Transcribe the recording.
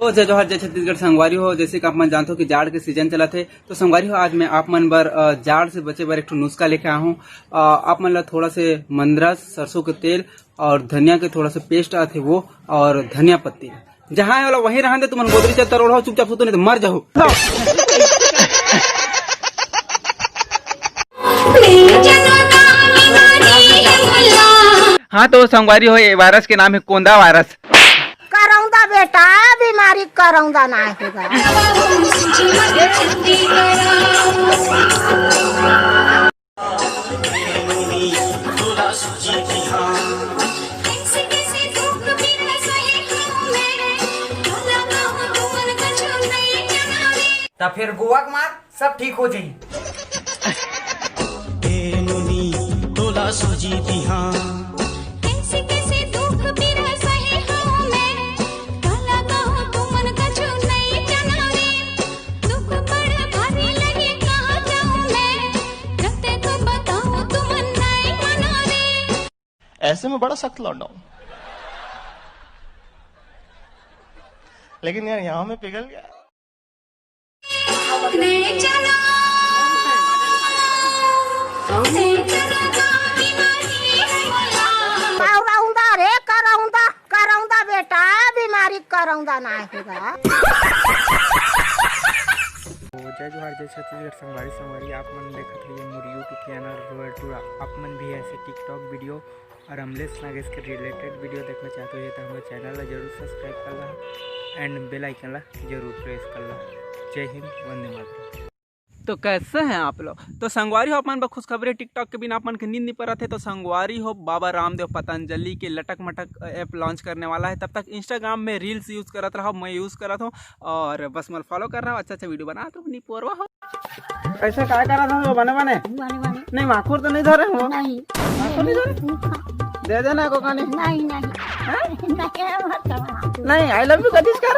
तो जय जोहार जय छत्तीसगढ़ संगवारी हो। जैसे कि आप मन जानते हो कि जाड़ के सीजन चला थे, तो संगवारी हो आज मैं आप मन बर जाड़ से बचे बर एक ठो नुस्खा लेके आया हूँ। आप मन ला थोड़ा से मंदरस, सरसों के तेल और धनिया के थोड़ा सा पेस्ट आते वो और धनिया पत्ती जहाँ है वाला वहीं रहने तुम गोदरी से तरोड़ चुपचाप सुतो नहीं तो मर जाओ। हाँ तो संगवारी हो, ये वायरस के नाम है कोंदा वायरस। करौंदा बेटा, बीमारी करौंदा ना होगा। तो फिर गोवा के मार सब ठीक हो जाई। ऐसे में बड़ा सख्त लौट हूं, लेकिन यार यहाँ में पिघल गया। करौंदा रे करौंदा, करौंदा बेटा, बीमारी करौंदा ना होगा। जय जोहार जय छत्तीसगढ़ संगवारी आप मन देखत है मोर यूट्यूब चैनल रोयल टूर। आप मन भी ऐसे टिकटॉक वीडियो और अमलेश नागेश के रिलेटेड वीडियो देखना चाहते हो तो हमारे चैनल ला जरूर सब्सक्राइब कर ला एंड बेल आइकन ला जरूर प्रेस कर ला। जय हिंद, वंदे मातरम। तो कैसे हैं आप लोग? तो संगवारी हो अपन खुशखबरी टिकटॉक के बिना अपन के नींद नहीं पड़ा थे। तो संगवारी हो बाबा रामदेव पतंजलि के लटक मटक ऐप लॉन्च करने वाला है। तब तक इंस्टाग्राम में रील्स यूज़ करत रहा, मैं यूज़ करत हूँ और बस मैं फॉलो कर रहा हूँ। अच्छा वीडियो बना तो नहीं पोरवा हो। ऐसे क्या कर रहा था बने बने नहीं माखूर तो नहीं धरे हो? नहीं माखूर नहीं धरे, दे देना को कहानी। नहीं नहीं आई लव यू कदीश कर